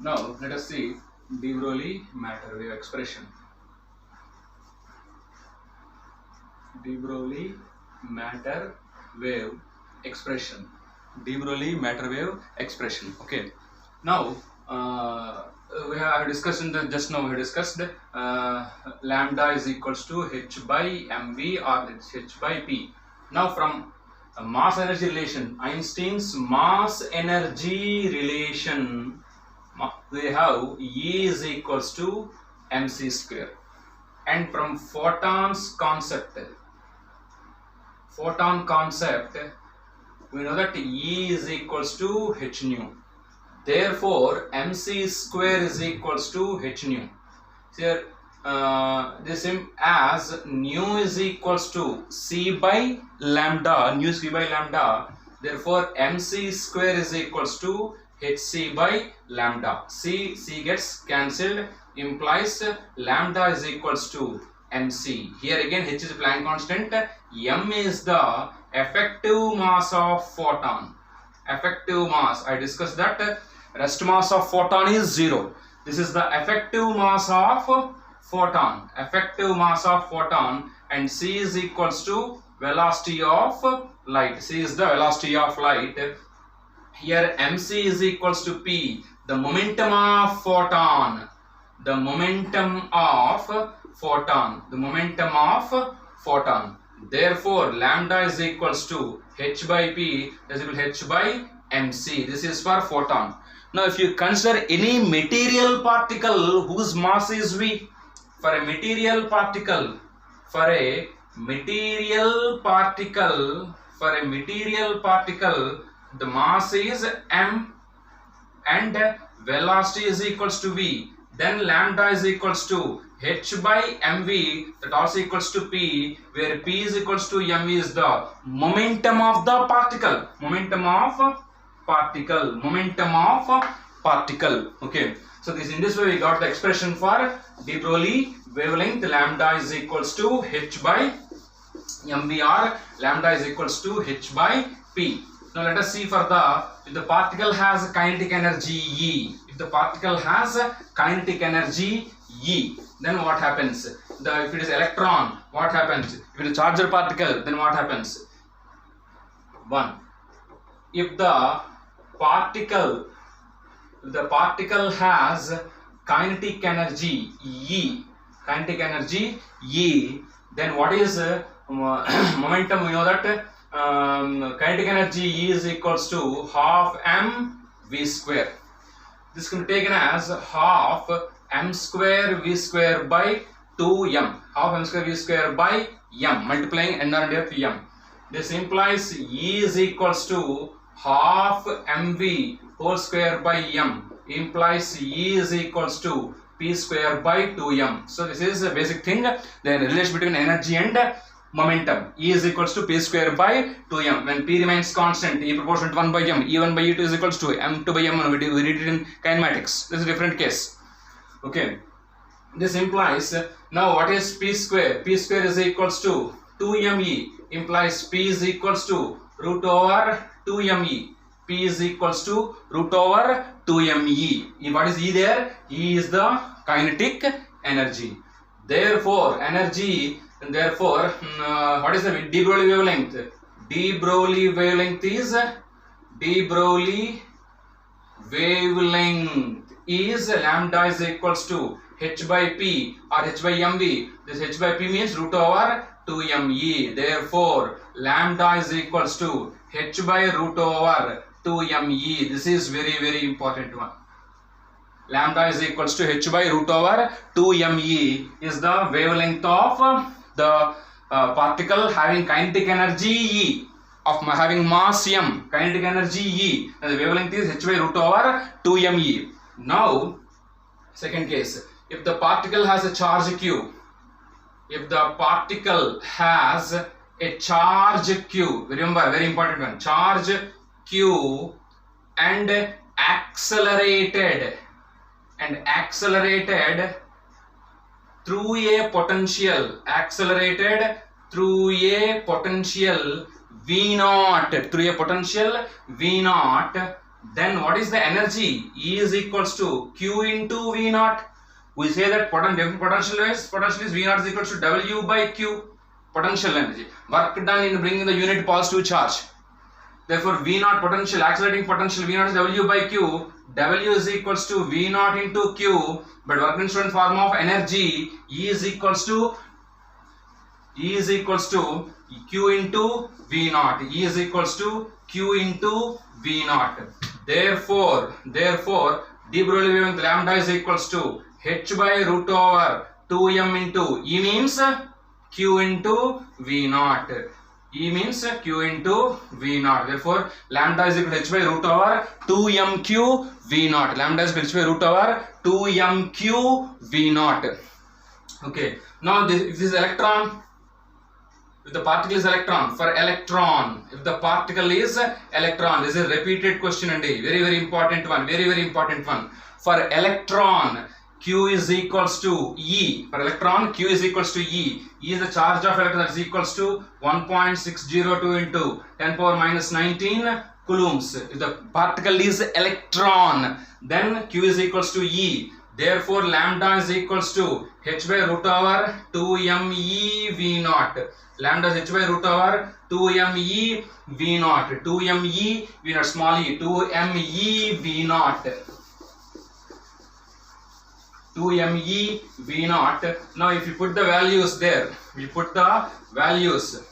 Now let us see de Broglie matter wave expression. De Broglie matter wave expression. De Broglie matter wave expression. Okay. Now we have discussed in the just now we have discussed lambda is equals to h by mv or h by p. Now from mass energy relation, Einstein's mass energy relation, we have E is equals to mc square, and from photon concept, we know that E is equals to h nu. Therefore, mc square is equals to h nu. Here, this as nu is equals to c by lambda, nu c by lambda. Therefore, mc square is equals to hc by lambda. C gets cancelled, implies lambda is equals to mc. Here again, h is Planck constant. M is the effective mass of photon. Effective mass, I discussed that rest mass of photon is 0. This is the effective mass of photon. Effective mass of photon, and c is equals to velocity of light. C is the velocity of light. Here mc is equals to p, the momentum of photon. The momentum of photon. The momentum of photon. Therefore, lambda is equals to h by p is equal to h by mc. This is for photon. Now, if you consider any material particle whose mass is v, for a material particle, the mass is m and velocity is equals to v. Then lambda is equals to h by mv, that also equals to p, where p is equals to m is the momentum of the particle. Momentum of particle. Okay. So in this way we got the expression for de Broglie wavelength. Lambda is equals to h by mv, or lambda is equals to h by p. Now let us see for if the particle has kinetic energy E. If the particle has kinetic energy E, then what happens? If it is electron, what happens? If it is charged particle, then what happens? 1. If the particle has kinetic energy E, then what is momentum? We know that kinetic energy E is equals to half m v square. This can be taken as half m square v square by 2m. Half m square v square by m, multiplying n and f m. This implies E is equals to half mv whole square by m, implies E is equals to p square by 2m. So this is a basic thing. Then relation between energy and momentum. E is equals to p square by 2m. When p remains constant, E proportional to 1 by m, E1 by E2 is equals to m2 by m1. We read it in kinematics. This is a different case. Okay. This implies, now what is p square? P square is equals to 2me, implies p is equals to root over 2me. P is equals to root over 2me. What is E there? E is the kinetic energy. Therefore, what is the de Broglie wavelength? De Broglie wavelength is lambda is equals to h by p or h by mv. This h by p means root over 2me. Therefore, lambda is equals to h by root over 2me. This is very, very important one. Lambda is equals to h by root over 2me is the wavelength of the particle having kinetic energy E, of having mass m, kinetic energy E, and the wavelength is h by root over 2me. Now, second case, if the particle has a charge q, remember, very important one, charge q and accelerated through a potential, V naught, Then what is the energy? E is equals to Q into V naught. We say that potential is V naught is equals to W by Q. Potential energy. Work done in bringing the unit positive charge. Therefore, V naught potential, accelerating potential V naught is W by Q. W is equals to V naught into Q. But work done in form of energy, E is equals to Q into V naught. E is equals to Q into V naught. Therefore, de Broglie wavelength lambda is equals to H by root over 2m into E means Q into V naught. E means Q into V naught. Therefore, lambda is equal to H by root over 2mq V naught. Lambda is equal to H by root over 2mq V naught. Okay. Now, if this electron, if the particle is electron, for electron, if the particle is electron, this is a repeated question and very important one, very important one. For electron, Q is equals to E. For electron, Q is equals to E. E is the charge of electron, that is equals to 1.602 into 10 power minus 19 coulombs. If the particle is electron, then Q is equals to E. Therefore, lambda is equals to H by root over 2me V naught. Lambda is H by root over 2me V naught. 2me V naught, small e, 2me V naught. 2me V naught. Now, if you put the values there, we put the values.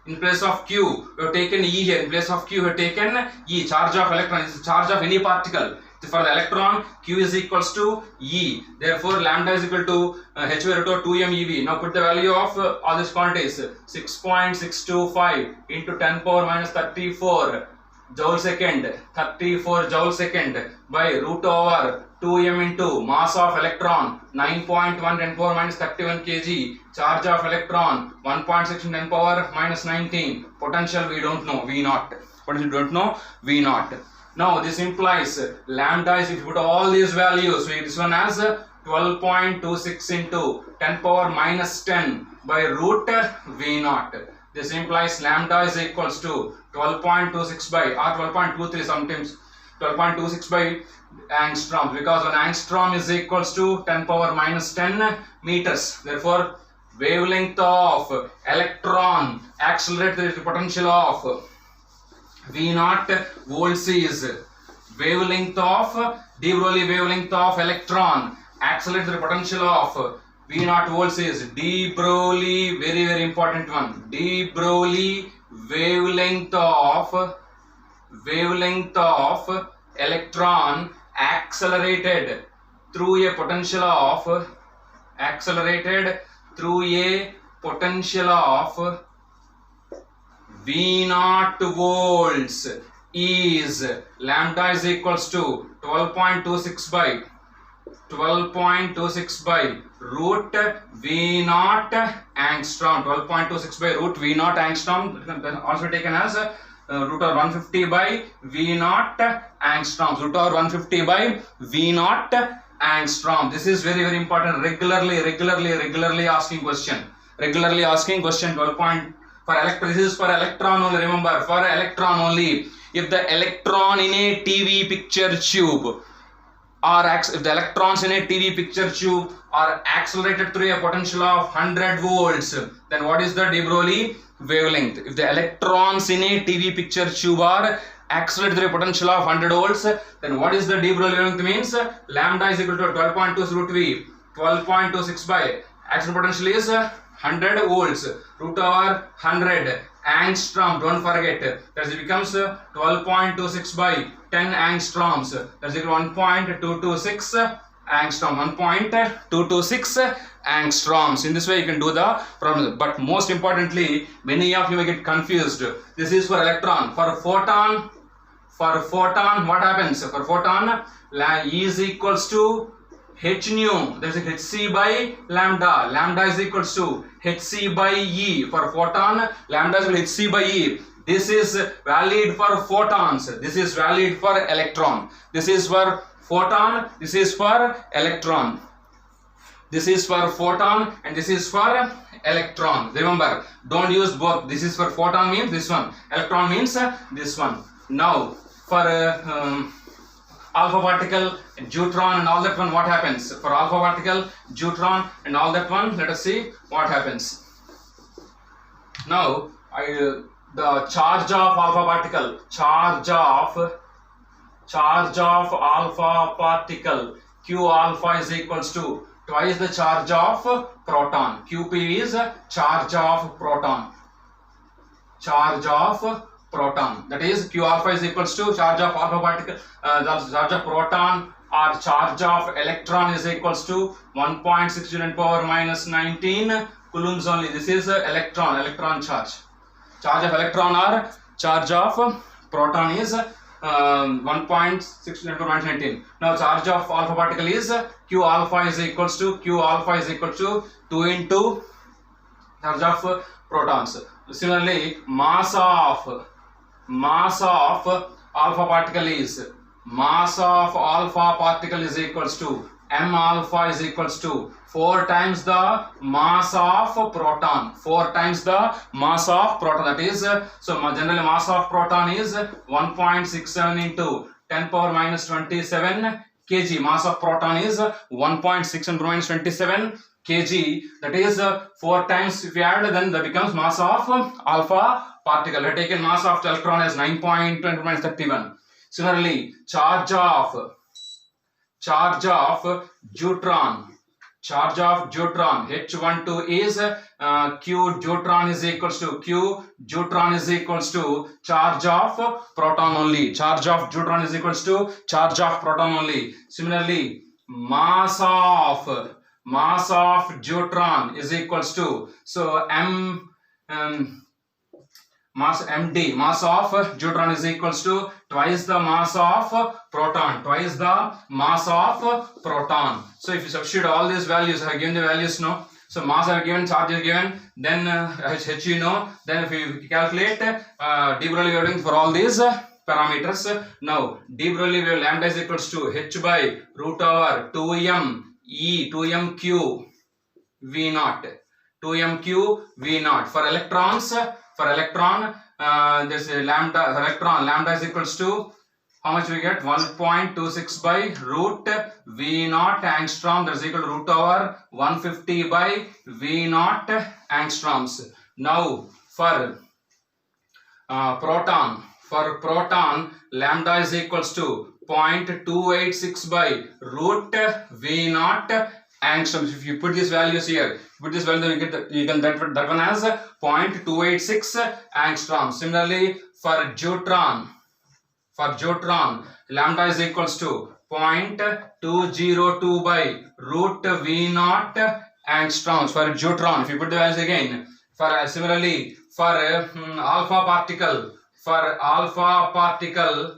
In place of Q, we have taken E here. In place of Q, we have taken E, charge of electron. This is charge of any particle. For the electron, Q is equals to E. Therefore, lambda is equal to H by root over 2meV. Now, put the value of all these quantities. 6.625 into 10 power minus 34 joule second. 34 joule second by root over 2m into mass of electron 9.1 10 power minus 31 kg. Charge of electron 1.6 10 power minus 19. Potential we don't know, V naught. Potential we don't know, V naught. Now, this implies lambda is, if you put all these values, so this one has 12.26 into 10 power minus 10 by root V naught. This implies lambda is equals to 12.26 by or 12.23 sometimes 12.26 by angstrom, because an angstrom is equals to 10 power minus 10 meters. Therefore, wavelength of electron accelerated the potential of V naught volts is wavelength of de Broglie wavelength of electron accelerates the potential of V naught volts is de Broglie, very important one, de Broglie wavelength of electron accelerated through a potential of V naught volts is lambda is equals to 12.26 by root V naught angstrom. 12.26 by root V naught angstrom, also taken as root over 150 by V naught angstrom. Root over 150 by V naught angstrom. This is very important. Regularly asking question. 12. This is for electron only. Remember, for electron only. If the electron in a TV picture tube if the electrons in a TV picture tube are accelerated through a potential of 100 volts, then what is the de Broglie wavelength? If the electrons in a TV picture tube are accelerated through a potential of 100 volts, then what is the de Broglie wavelength? Means lambda is equal to 12.2 root V, 12.26 by action potential is 100 volts, root over 100 angstrom, don't forget, that becomes 12.26 by 10 angstroms, that's equal to 1.226 angstrom, 1.226 angstroms. In this way you can do the problem, but most importantly, many of you may get confused. This is for electron. For photon, what happens? For photon, E is equals to h nu, that is hc by lambda. Lambda is equals to hc by E. For photon, lambda is equal to hc by E. This is valid for photons. This is valid for electron. This is for photon. This is for electron. This is for photon and this is for electron. Remember, don't use both. This is for photon means this one. Electron means this one. Now, for alpha particle, deuteron and all that one, what happens? For alpha particle, deuteron and all that one, let us see what happens. Now, the charge of alpha particle, charge of alpha particle, Q alpha is equals to twice the charge of proton. QP is charge of proton. Charge of proton. That is, Q alpha is equals to charge of alpha particle, charge of proton or charge of electron is equals to 1.6 to the power minus 19 coulombs only. This is electron charge. Charge of electron or charge of proton is 1.6 to the power minus 19. Now charge of alpha particle is Q alpha is equals to 2 into charge of protons. Similarly, mass of alpha particle is equals to m alpha is equals to 4 times the mass of proton. 4 times the mass of proton. That is, so generally mass of proton is 1.67 into 10 power minus 27 kg. Mass of proton is 1.6 into minus 27 kg. That is 4 times if you add, then that becomes mass of alpha particle. We have taken mass of the electron as 9.20 minus 31. Similarly, charge of deuteron. Charge of deuteron H12 is Q deuteron is equals to charge of proton only. Charge of deuteron is equals to charge of proton only. Similarly, mass of deuteron is equals to, so mass MD, mass of deuteron is equals to twice the mass of proton. So if you substitute all these values, I have given the values now. So mass I have given, charge is given, then H you know. Then if you calculate de Broglie wavelength for all these parameters. Now de Broglie wave lambda is equals to H by root over 2m E 2mq V0. 2mq V0. For electrons, this lambda is equals to, how much we get? 1.26 by root V0 angstrom. That is equal to root over 150 by V0 angstroms. Now for proton, lambda is equals to 0.286 by root V0 angstroms. If you put these values here, you get that one as 0.286 angstroms. Similarly, for deuteron, lambda is equals to 0.202 by root V0 angstroms for deuteron. If you put the values again, similarly for alpha particle,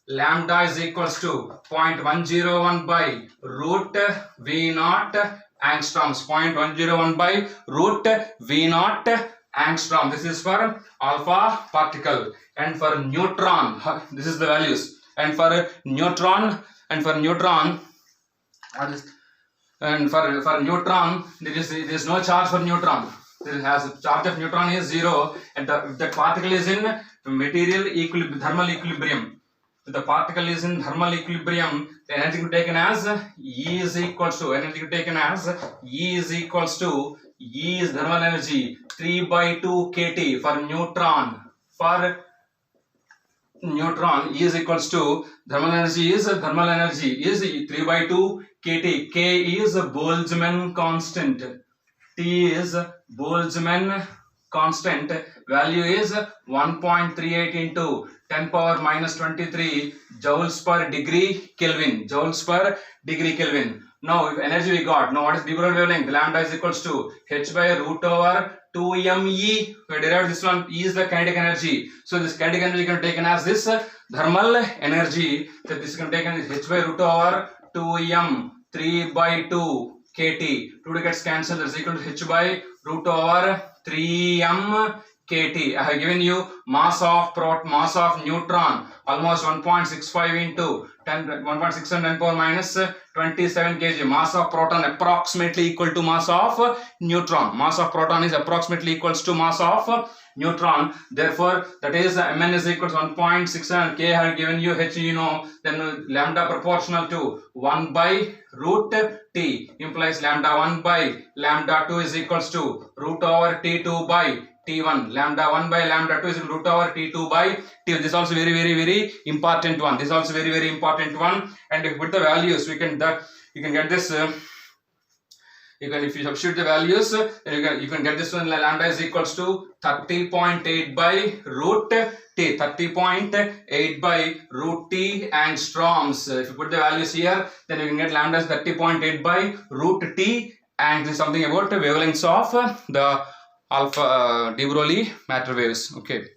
lambda is equals to 0.101 by root V0 angstroms. 0.101 by root V0 angstrom. This is for alpha particle. And for neutron, this is the values. And for neutron, there is no charge for neutron. Charge of neutron is 0, and the particle is in thermal equilibrium. If the particle is in thermal equilibrium, the energy to be taken as E is equals to E is thermal energy 3 by 2 kT. For neutron, E is equals to thermal energy is 3 by 2 kT. K is Boltzmann constant. T is Boltzmann constant. Value is 1.38 into 10 power minus 23 joules per degree Kelvin. Now, if energy we got, now what is de Broglie wavelength? Lambda is equals to H by root over 2me. We derived this one. E is the kinetic energy. So this kinetic energy can be taken as this thermal energy. So this can be taken as H by root over 2m 3 by 2 kT. 2 gets cancelled. That is equal to H by root over 3m kT. I have given you mass of neutron almost 1.65 into 1.6 and 10 power minus 27 kg. Mass of proton approximately equal to mass of neutron. Mass of proton is approximately equals to mass of neutron. Therefore, that is Mn is equals 1.67. K I have given you, H you know, then lambda proportional to 1 by root T implies lambda 1 by lambda 2 is equals to root over T2 by T1. Lambda 1 by lambda 2 is root over T2 by T1. This is also very important one. This is also very important one. And if you put the values, you can get this. If you substitute the values, you can get this one. Lambda is equals to 30.8 by root T. 30.8 by root T angstroms. If you put the values here, then you can get lambda is 30.8 by root T. And this is something about the wavelengths of the alpha de Broglie matter waves. Okay.